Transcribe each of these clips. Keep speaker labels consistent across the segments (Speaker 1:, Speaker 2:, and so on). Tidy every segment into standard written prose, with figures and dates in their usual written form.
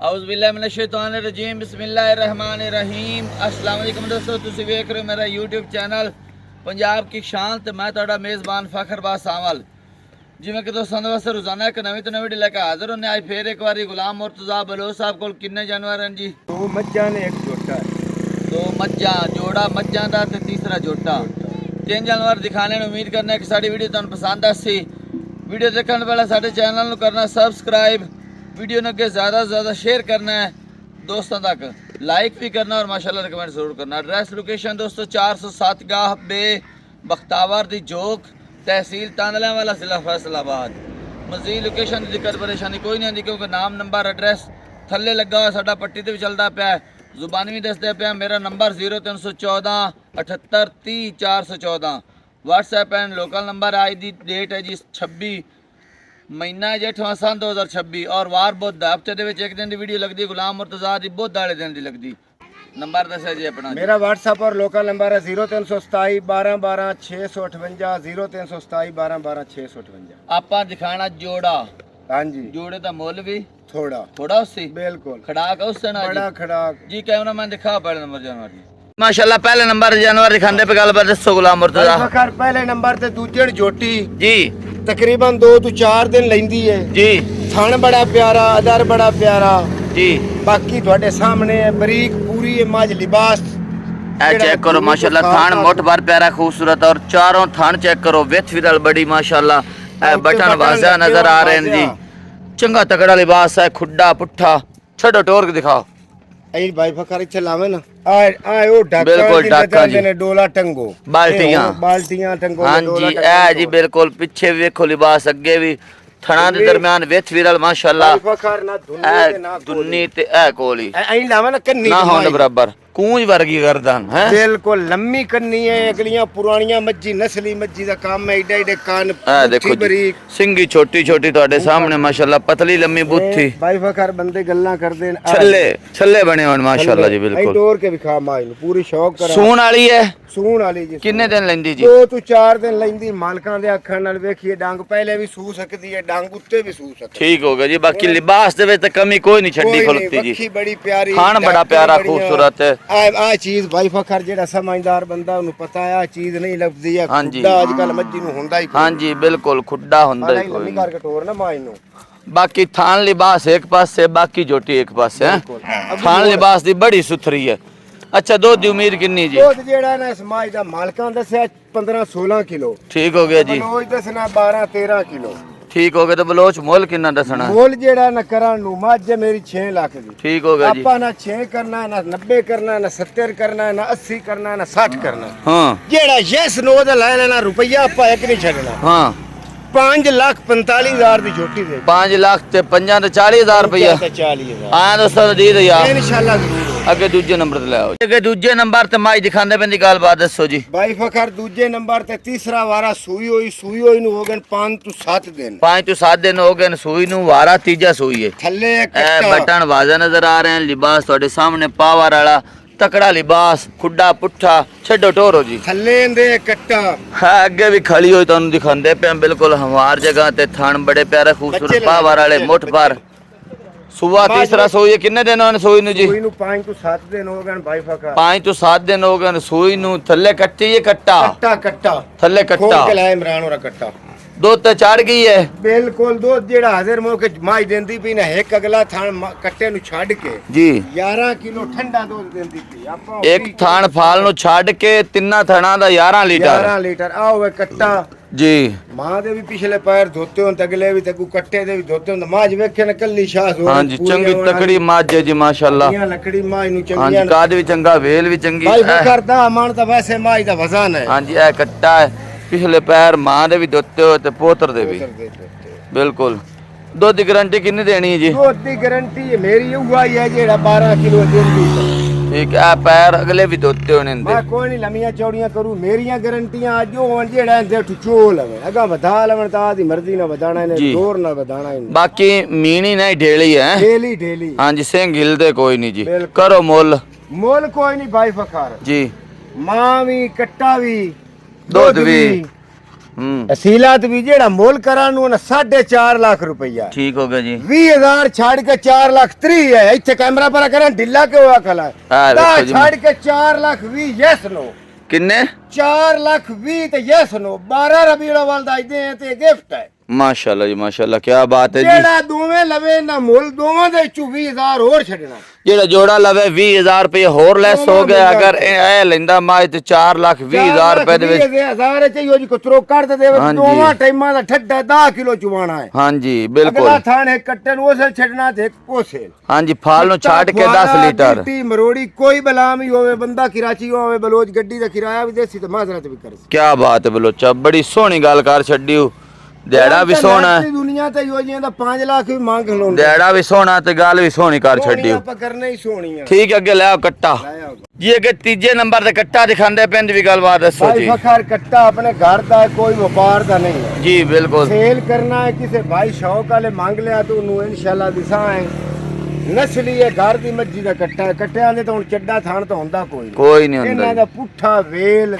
Speaker 1: औज़ुबिल्लाहिमिनश्शैतानिर्रजीम बिस्मिल्लाहिर्रहमानिर्रहीम। अस्सलाम वालेकुम दोस्तों, तुसीं वेख रहे हो मेरा यूट्यूब चैनल पंजाब की शान ते मैं तुहाडा मेज़बान फ़खरबाज सावल। जिवें कि दोस्तों वास्ते रोज़ाना एक नवीं तो नवीं वीडियो लेकर हाज़िर होने आज फिर एक बारी गुलाम मुर्तज़ा बलोच साहब कोल किन्ने जानवर हैं जी?
Speaker 2: दो मज्जां ने एक जोटा है।
Speaker 1: दो मज्जां, जोड़ा मज्जां दा ते तीसरा जोटा। तीन जानवर दिखाने ने उम्मीद करने कि साडी वीडियो तुहानूं पसंद आसी। वीडियो देखने से पहले साडे चैनल नूं करना सब्सक्राइब, वीडियो ने अगे ज़्यादा से ज़्यादा शेयर करना है, दोस्तों तक लाइक भी करना और माशाल्लाह कमेंट जरूर करना। एड्रेस लोकेशन दोस्तों 407 गाह बे बख्तावर दी जोक, तहसील तांदलावाला, जिला फैसलाबाद। मजीद लोकेशन की दिक्कत परेशानी कोई नहीं आती क्योंकि नाम नंबर एड्रेस थले लगा हुआ साडा पट्टी ते भी चलता पाया, जुबानी भी दसदे पाया। मेरा number 0314 78 30 414 WhatsApp and local number. आज की डेट है जी 26 महीना जेठवां सन 2026 और वार बुध हफ्ते दे विच एक दिन की वीडियो लगती गुलाम मुर्तज़ा की बुध वाले दिन की लगती। नंबर दसा जी अपना?
Speaker 2: मेरा व्हाट्सएप और लोकल नंबर है 0327 12 12 658 0327 12 12 658।
Speaker 1: आपा दिखाना जोड़ा।
Speaker 2: हाँ जी,
Speaker 1: जोड़े का मुल भी
Speaker 2: थोड़ा
Speaker 1: थोड़ा उससे
Speaker 2: बिल्कुल
Speaker 1: खड़ाक है उससे ना
Speaker 2: बड़ा खड़ाक
Speaker 1: जी। कैमरा मैन दिखा पहले नंबर जानवर जी। माशाल्लाह पहले नंबर जानवर दिखाने पे गल दसो गुलाम मुर्तज़ा।
Speaker 2: फखर पहले नंबर ते दूजे जोटी
Speaker 1: जी
Speaker 2: तकरीबन 2 तो 4 दिन लेंदी है
Speaker 1: जी।
Speaker 2: थण बड़ा प्यारा, अदर बड़ा प्यारा
Speaker 1: जी
Speaker 2: बाकी थोड़े सामने है, बरीक पूरी है मज लिबास।
Speaker 1: ए चेक करो माशाल्लाह, थान मोट बार प्यारा खूबसूरत और चारों थान चेक करो, विथ विरल बड़ी माशाल्लाह। ए बटन वाज़ा नजर आ रहे हैं जी, चंगा तगड़ा लिबास है, खुड्डा पुट्ठा। छड़ो टोर के दिखाओ
Speaker 2: आई भाई फखर इथे लावे ना आ ओ ढक्का
Speaker 1: बिल्कुल ढक्का जी,
Speaker 2: ने डोला टंगो बाल्टियां टंगो।
Speaker 1: हाँ जी ए जी बिल्कुल। पीछे भी देखो लिबास, अगे भी थणा दे दरमियान विथ विरल माशाल्लाह।
Speaker 2: फखर ना
Speaker 1: दुन्नी ते ए कोली
Speaker 2: आई लावे ना कन्नी
Speaker 1: ना होंद बराबर कूंज वर्गी गर्दन है,
Speaker 2: बिल्कुल लम्मी कन्नी है। अगलियां पुरानियां मज्जी नस्ली मज्जी दा काम है, एडे एडे कान
Speaker 1: देखो
Speaker 2: बरीक,
Speaker 1: सिंगी छोटी छोटी ਤੁਹਾਡੇ सामने माशाल्लाह, पतली लम्मी बूथी।
Speaker 2: भाई फखर बंदे गल्ला करदे ने
Speaker 1: छल्ले छल्ले बने होन माशाल्लाह जी बिल्कुल।
Speaker 2: डोर के विखा माई नु पूरी शौक करा।
Speaker 1: सून वाली है,
Speaker 2: सून वाली जी।
Speaker 1: किन्ने दिन लेंदी जी?
Speaker 2: 2 तो 4 दिन लेंदी। मालकां दे अखण नाल वेखिए डंग पहले भी सू सकदी है, डंग उत्ते भी सू सकदी।
Speaker 1: ठीक हो गया जी। बाकी लिबास दे विच ते कमी कोई नहीं छड्डी खलोती जी।
Speaker 2: वखी बड़ी प्यारी,
Speaker 1: खान बड़ा प्यारा खूबसूरत है।
Speaker 2: आ चीज भाई फखर जेड़ा समझदार बंदा उन्हें पता है आ चीज नहीं लभदी है। खुड्डा आजकल मज्जी नु हुंदा ही।
Speaker 1: हां जी बिल्कुल खुड्डा हुंदा ही
Speaker 2: कोई। करके टोर ना माई नु।
Speaker 1: बाकी थान लिबास एक पास है, बाकी जोटी एक पास है। थान लिबास दी बड़ी सुथरी है। अच्छा दूध दी उम्मीद कितनी जी?
Speaker 2: दूध जेड़ा ना समाज दा मालकां दसया 15 16 किलो।
Speaker 1: ठीक हो गया जी।
Speaker 2: बलोच दसना 12 13 किलो।
Speaker 1: ठीक हो गया। तो बलोच मोल कितना दसना?
Speaker 2: मोल जेड़ा ना करा नु मज मेरी 6 लाख दी।
Speaker 1: ठीक हो गया जी।
Speaker 2: आपा ना 6 करना, ना 90 करना, ना 70 करना, ना 80 करना, ना 60 करना।
Speaker 1: हां
Speaker 2: जेड़ा यस नो दा ले लेना रुपया आपा एक नहीं छड़ना।
Speaker 1: हां
Speaker 2: 5,45,000 दी छोटी दे।
Speaker 1: 5 लाख ते 5 ते 40,000 रुपया।
Speaker 2: 40,000
Speaker 1: हां दोस्तों दी दे यार
Speaker 2: इंशाल्लाह जरूर।
Speaker 1: अगे दूजे नंबर ते ले आओ। अगे दूजे नंबर ते माई दिखांदे पेंदी गल बात दसो जी।
Speaker 2: भाई फखर दूजे नंबर ते तीसरा वारा सूई होई नु हो गए 5 तो 7 दिन।
Speaker 1: 5 तो 7 दिन हो गए सूई नु, वारा तीजा सूई है।
Speaker 2: थल्ले
Speaker 1: ए बटन वाजा नजर आ रहे हैं, लिबास ਤੁਹਾਡੇ सामने पावर वाला तकड़ा लिबास, खुड्डा पुट्ठा। छड्डो टोरो जी
Speaker 2: थल्ले दे कट्टा
Speaker 1: है, अगे भी खड़ी हुई तुहानू दिखांदे पे बिल्कुल हमार जगह ते थान बड़े प्यारे खूबसूरत पावर वाले मुठ पर। सुबह तीसरा सोई किन्ने दिन होने सोई नु जी?
Speaker 2: सोई नु 5 तो 7 दिन हो गए भाई फखर।
Speaker 1: 5 तो 7 दिन हो गए सोई नु। थल्ले कट्टी ये कट्टा
Speaker 2: कट्टा कट्टा
Speaker 1: थल्ले कट्टा
Speaker 2: खोल के लाए इमरान और कट्टा।
Speaker 1: दो ते चढ़ गई है
Speaker 2: बिल्कुल। दो जेड़ा हाजिर मौके माई देंदी पी ना, एक अगला थान कट्टे नु छाड़ के
Speaker 1: जी
Speaker 2: 11 किलो ठंडा दूध देंदी पी। आपा
Speaker 1: एक थान फाल नु छाड़ के तिन्ना थणा दा 11 लीटर
Speaker 2: 11 लीटर आओ वे कट्टा
Speaker 1: जी।
Speaker 2: मां दे भी पिछले पैर धोते हों, तगले भी तगू कट्टे दे भी धोते हों। माज वेखे न कल्ली शाह हो।
Speaker 1: हां जी चंगी तकड़ी माज है जी माशाल्लाह।
Speaker 2: ये लकड़ी माज नु
Speaker 1: हां जी
Speaker 2: चंगी
Speaker 1: काद भी चंगा, वेल भी चंगी।
Speaker 2: भाई करदा मान ता वैसे माज दा वजन है।
Speaker 1: हां जी ए कट्टा है, पिछले पैर मां दे भी धोते हो ते पोतर दे भी बिल्कुल। दूध की गारंटी कितनी देनी है जी?
Speaker 2: दूध की गारंटी मेरी हुआ है जेड़ा 12 किलो देंदी।
Speaker 1: ठीक है पैर अगले भी धोते होने
Speaker 2: मैं कोई नहीं लमियां चौड़ियां करूं। मेरियां गारंटियां आज जो होन जेड़ा दे चोल है अगा बधा लवन ता दी मर्जी ना बधाना ने, जोर ना बधाना है।
Speaker 1: बाकी मीणी नहीं ढेली है,
Speaker 2: ढेली ढेली।
Speaker 1: हां जी सिंह हिलदे कोई नहीं जी। करो मोल
Speaker 2: मोल कोई नहीं भाई फकार
Speaker 1: जी।
Speaker 2: मां भी कट्टा भी
Speaker 1: दूध भी
Speaker 2: ਅਸੀਲਾਤ ਵੀ ਜਿਹੜਾ ਮੁੱਲ ਕਰਾਂ ਨੂੰ 4.5 ਲੱਖ ਰੁਪਈਆ
Speaker 1: ਠੀਕ ਹੋ ਗਿਆ ਜੀ
Speaker 2: 20,000 ਛੱਡ ਕੇ 4 ਲੱਖ 30 ਹੈ ਇੱਥੇ ਕੈਮਰਾ ਪਰ ਕਰਾਂ ਢਿੱਲਾ ਕਿਉਂ ਆ ਖਲਾ ਦਾ ਛੱਡ ਕੇ 4 ਲੱਖ 20 ਯੈਸ ਨੋ
Speaker 1: ਕਿੰਨੇ
Speaker 2: 4 ਲੱਖ 20 ਤੇ ਯੈਸ ਨੋ 12 ਰਬੀਉਲ ਅਵਲ ਦਾ ਇਦੇ ਤੇ ਗਿਫਟ ਹੈ
Speaker 1: ਮਾਸ਼ਾਅੱਲਾ ਜੀ ਮਾਸ਼ਾਅੱਲਾ ਕੀ ਬਾਤ ਹੈ ਜੀ
Speaker 2: ਜਿਹੜਾ ਦੋਵੇਂ ਲਵੇ ਨਾ ਮੁੱਲ ਦੋਵਾਂ ਦੇ ਵਿੱਚੋਂ 20,000 ਹੋਰ ਛੱਡਣਾ
Speaker 1: ਜਿਹੜਾ ਜੋੜਾ ਲਵੇ 20,000 ਰੁਪਏ ਹੋਰ ਲੈਸ ਹੋ ਗਿਆ ਅਗਰ ਇਹ ਲੈਂਦਾ ਮਾਜ ਤੇ 4,20,000 ਰੁਪਏ ਦੇ ਵਿੱਚ
Speaker 2: 20,000 ਚਾਹੀਓ ਜੀ ਕੁਤਰੋ ਕੱਢ ਦੇ ਦੋਵਾਂ ਟਾਈਮਾਂ ਦਾ ਠੱਡਾ 10 ਕਿਲੋ ਚੁਵਾਣਾ ਹੈ
Speaker 1: ਹਾਂਜੀ ਬਿਲਕੁਲ
Speaker 2: ਅਗਲਾ ਥਾਣੇ ਕੱਟਣ ਉਸੇ ਛੱਡਣਾ ਤੇ ਕੋਸੇ
Speaker 1: ਹਾਂਜੀ ਫਾਲ ਨੂੰ ਛੱਡ ਕੇ 10 ਲੀਟਰ
Speaker 2: ਟੀ ਮਰੋੜੀ ਕੋਈ ਬਲਾਮ ਹੀ ਹੋਵੇ ਬੰਦਾ ਕਿਰਾਚੀ ਹੋਵੇ ਬਲੋਚ ਗੱਡੀ ਦਾ ਕਿਰਾਇਆ ਵੀ ਦੇਸੀ ਤੇ ਮਾਜ਼ਰਤ ਵੀ ਕਰੇ
Speaker 1: ਕੀ ਬਾਤ ਹੈ ਬਲੋਚਾ ਬੜੀ ਸੋਹਣੀ ਗੱਲ ਕਰ ਛੱਡਿਓ ਦਿਹਾੜਾ ਵੀ ਸੋਹਣਾ
Speaker 2: ਦੁਨੀਆ ਤੇ ਯੋਜੀਆਂ ਦਾ 5 ਲੱਖ ਵੀ ਮੰਗ ਲਾਉਂਦੇ
Speaker 1: ਦਿਹਾੜਾ ਵੀ ਸੋਹਣਾ ਤੇ ਗੱਲ ਵੀ ਸੋਹਣੀ ਕਰ ਛੱਡਿਓ
Speaker 2: ਆਪਾਂ ਕਰਨਾ ਹੀ ਸੋਹਣੀ ਆ
Speaker 1: ਠੀਕ ਅੱਗੇ ਲੈ ਆਓ ਕੱਟਾ ਜੀ ਅੱਗੇ ਤੀਜੇ ਨੰਬਰ ਤੇ ਕੱਟਾ ਦਿਖਾਉਂਦੇ ਪੈਂਦੇ ਵੀ ਗੱਲਬਾਤ ਦੱਸੋ ਜੀ
Speaker 2: ਭਾਈ ਫਖਰ ਕੱਟਾ ਆਪਣੇ ਘਰ ਦਾ ਹੈ, ਕੋਈ ਵਪਾਰ ਦਾ ਨਹੀਂ ਹੈ
Speaker 1: ਜੀ ਬਿਲਕੁਲ
Speaker 2: ਸੇਲ ਕਰਨਾ ਹੈ ਕਿਸੇ ਭਾਈ ਸ਼ੌਕ ਵਾਲੇ ਮੰਗ ਲਿਆ ਤਾਂ ਉਹਨੂੰ ਇਨਸ਼ਾਅੱਲਾ ਦਿਸਾਂ ਹੈ ਨਸਲੀ ਹੈ ਘਰ ਦੀ ਮੱਝੀ ਦਾ ਕੱਟਾ ਹੈ ਕੱਟਿਆਂ ਦੇ ਤਾਂ ਹੁਣ ਚੱਡਾ ਥਾਣ ਤਾਂ ਹੁੰਦਾ
Speaker 1: ਕੋਈ ਨਹੀਂ ਹੁੰਦਾ
Speaker 2: ਇਹਨਾਂ ਦਾ ਪੁੱਠਾ ਵੇਲ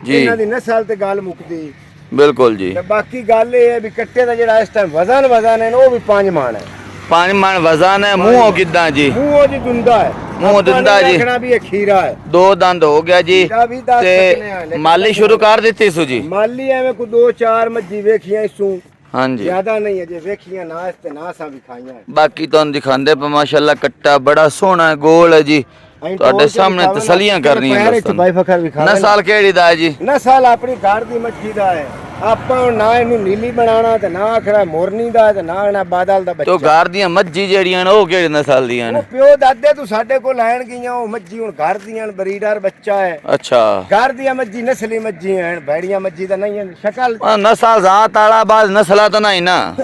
Speaker 1: ਜੀ
Speaker 2: ਇਹਨਾਂ ਦੀ ਨਸਲ ਤੇ ਗੱਲ ਮੁੱਕਦੀ
Speaker 1: ਬਿਲਕੁਲ ਜੀ
Speaker 2: ਤੇ ਬਾਕੀ ਗੱਲ ਇਹ ਹੈ ਵੀ ਕੱਟੇ ਦਾ ਜਿਹੜਾ ਇਸ ਟਾਈਮ ਵਜ਼ਨ ਹੈ ਨਾ ਉਹ ਵੀ 5 ਮਣ ਹੈ
Speaker 1: 5 ਮਣ ਵਜ਼ਨ ਹੈ ਮੂੰਹੋਂ ਕਿੱਦਾਂ ਜੀ
Speaker 2: ਮੂੰਹੋਂ ਜੀ ਦੁੰਦਾ ਹੈ
Speaker 1: ਮੂੰਹ ਦੁੰਦਾ ਜੀ
Speaker 2: ਰੱਖਣਾ ਵੀ ਇਹ ਖੀਰਾ ਹੈ
Speaker 1: 2 ਦੰਦ ਹੋ ਗਿਆ ਜੀ
Speaker 2: ਖੀਰਾ ਵੀ ਦੱਸ ਸਕਨੇ ਆ
Speaker 1: ਤੇ
Speaker 2: ਲੇਕਿਨ
Speaker 1: ਮਾਲੀ ਸ਼ੁਰੂ ਕਰ ਦਿੱਤੀ ਸੂ ਜੀ
Speaker 2: ਮਾਲੀ ਐਵੇਂ ਕੋ 2-4 ਮੱਝੀ ਵੇਖੀਆਂ ਇਸੂ
Speaker 1: ਹਾਂਜੀ
Speaker 2: ਜ਼ਿਆਦਾ ਨਹੀਂ ਅਜੇ ਵੇਖੀਆਂ ਨਾ ਇਸ ਤੇ ਨਾ ਸਾਂ ਵੀ ਖਾਈਆਂ
Speaker 1: ਬਾਕੀ ਤੁਹਾਨੂੰ ਦਿਖਾਉਂਦੇ ਪਏ ਮਾਸ਼ਾਅੱਲਾ ਕੱਟਾ ਬੜਾ ਸੋਹਣਾ ਗੋਲ ਹੈ ਜੀ ਤੁਹਾਡੇ ਸਾਹਮਣੇ ਤਸੱਲੀਆਂ ਕਰਨੀਆਂ
Speaker 2: ਭਾਈ ਫਖਰ ਵੀ ਖਾ
Speaker 1: ਨਸਲ ਕਿਹੜੀ ਦਾ ਹੈ ਜੀ
Speaker 2: ਨਸਲ ਆਪਣੀ ਘਰ ਦੀ ਮੱਛੀ ਦਾ ਹੈ ਆਪਾਂ ਹੁਣ ਨਾ ਇਹਨੂੰ ਨੀਲੀ ਬਣਾਉਣਾ ਤੇ ਨਾ ਆਖਣਾ ਮੋਰਨੀ ਦਾ ਤੇ ਨਾ ਬਾਦਲ ਦਾ ਬੱਚਾ
Speaker 1: ਤੋ ਘਰ ਦੀਆਂ ਮੱਝੀ ਜਿਹੜੀਆਂ ਨੇ ਉਹ ਕਿਹੜੀ ਨਸਲ ਦੀਆਂ ਨੇ
Speaker 2: ਉਹ ਪਿਓ ਦਾਦੇ ਤੂੰ ਸਾਡੇ ਕੋਲ ਲੈਣ ਗਈਆਂ ਉਹ ਮੱਝੀ ਹੁਣ ਘਰ ਦੀਆਂ ਬਰੀਡਰ ਬੱਚਾ ਹੈ
Speaker 1: ਅੱਛਾ
Speaker 2: ਘਰ ਦੀਆਂ ਮੱਝੀ ਨਸਲੀ ਮੱਝੀ ਹਨ ਭੈੜੀਆਂ ਮੱਝੀ ਤਾਂ ਨਹੀਂ ਹਨ ਸ਼ਕਲ
Speaker 1: ਨਸਲ ਜ਼ਾਤ ਵਾਲਾ ਬਾਜ਼ ਨਸਲਾਂ ਤਾਂ ਨਹੀਂ ਨਾ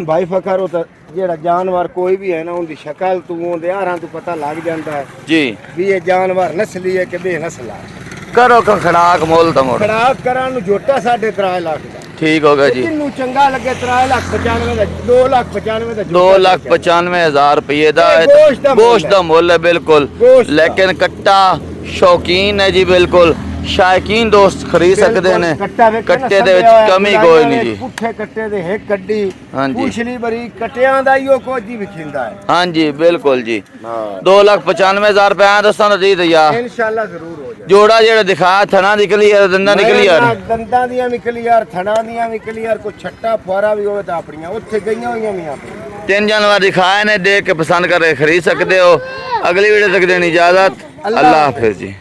Speaker 2: ਭਾਈ ਫਖਰ ਉਹ ਤਾਂ ਜਿਹੜਾ ਜਾਨਵਰ ਕੋਈ ਵੀ ਹੈ ਨਾ ਉਹਦੀ ਸ਼ਕਲ ਤੂੰ ਉਹਦੇ ਆਰਾਂ ਤੋਂ ਪਤਾ ਲੱਗ ਜਾਂਦਾ ਹੈ
Speaker 1: ਜੀ
Speaker 2: ਵੀ ਇਹ ਜਾਨਵਰ ਨਸਲੀ ਹੈ ਕਿ ਬੇਨਸਲਾ
Speaker 1: ਕਰੋ ਖੜਾਕ ਮੁੱਲ ਤਾਂ ਮੋੜ
Speaker 2: ਖਰਾਬ ਕਰਾਂ ਨੂੰ ਝੋਟਾ 3.5 ਲੱਖ ਦਾ
Speaker 1: ਠੀਕ ਹੋ ਗਿਆ ਜੀ
Speaker 2: ਕਿੰਨੂੰ ਚੰਗਾ ਲੱਗੇ 3,95,000 ਦਾ 2,95,000 ਦਾ
Speaker 1: 2,95,000 ਰੁਪਏ ਦਾ ਗੋਸ਼ਤ ਦਾ ਮੁੱਲ ਹੈ ਬਿਲਕੁਲ ਲੇਕਿਨ ਕੱਟਾ ਸ਼ੌਕੀਨ ਹੈ ਜੀ ਬਿਲਕੁਲ ਸ਼ਾਇਕੀਨ ਦੋਸਤ ਖਰੀਦ ਸਕਦੇ ਨੇ ਕੱਟੇ ਦੇ ਵਿੱਚ ਕਮੀ ਕੋਈ ਨਹੀਂ ਜੀ
Speaker 2: ਪੁੱਠੇ ਕੱਟੇ ਦੇ ਇੱਕ ਕੱਢੀ
Speaker 1: ਹਾਂਜੀ
Speaker 2: ਪੁਛਲੀ ਬਰੀ ਕਟਿਆਂ ਦਾ ਹੀ ਉਹ ਕੁਝ ਹੀ ਵਿਖਿੰਦਾ ਹੈ
Speaker 1: ਹਾਂਜੀ ਬਿਲਕੁਲ ਜੀ
Speaker 2: ਹਾਂ
Speaker 1: 2,95,000 ਰੁਪਏ ਆ ਦੋਸਤਾਂ ਨੂੰ ਦੇ ਦਿਆ
Speaker 2: ਇਨਸ਼ਾਅੱਲਾ ਜ਼ਰੂਰ ਹੋ ਜਾਏ
Speaker 1: ਜੋੜਾ ਜਿਹੜਾ ਦਿਖਾਇਆ ਥਣਾ ਦੀ ਕਲੀਅਰ ਦੰਦਾਂ ਦੀ ਕਲੀਅਰ
Speaker 2: ਦੰਦਾਂ ਦੀਆਂ ਵੀ ਕਲੀਅਰ ਥਣਾਂ ਦੀਆਂ ਵੀ ਕਲੀਅਰ ਕੋਈ ਛੱਟਾ ਫੁਆਰਾ ਵੀ ਹੋਵੇ ਤਾਂ ਆਪਣੀਆਂ ਉੱਥੇ ਗਈਆਂ ਹੋਈਆਂ ਵੀ ਆਪਣੀਆਂ
Speaker 1: 3 ਜਾਨਵਰ ਦਿਖਾਏ ਨੇ ਦੇਖ ਕੇ ਪਸੰਦ ਕਰਕੇ ਖਰੀਦ ਸਕਦੇ ਹੋ ਅਗਲੀ ਵੀਡੀਓ ਤੱਕ ਦੇਣੀ ਇਜਾਜ਼ਤ ਅੱਲਾਹ ਹਾਫਿਜ਼ ਜੀ।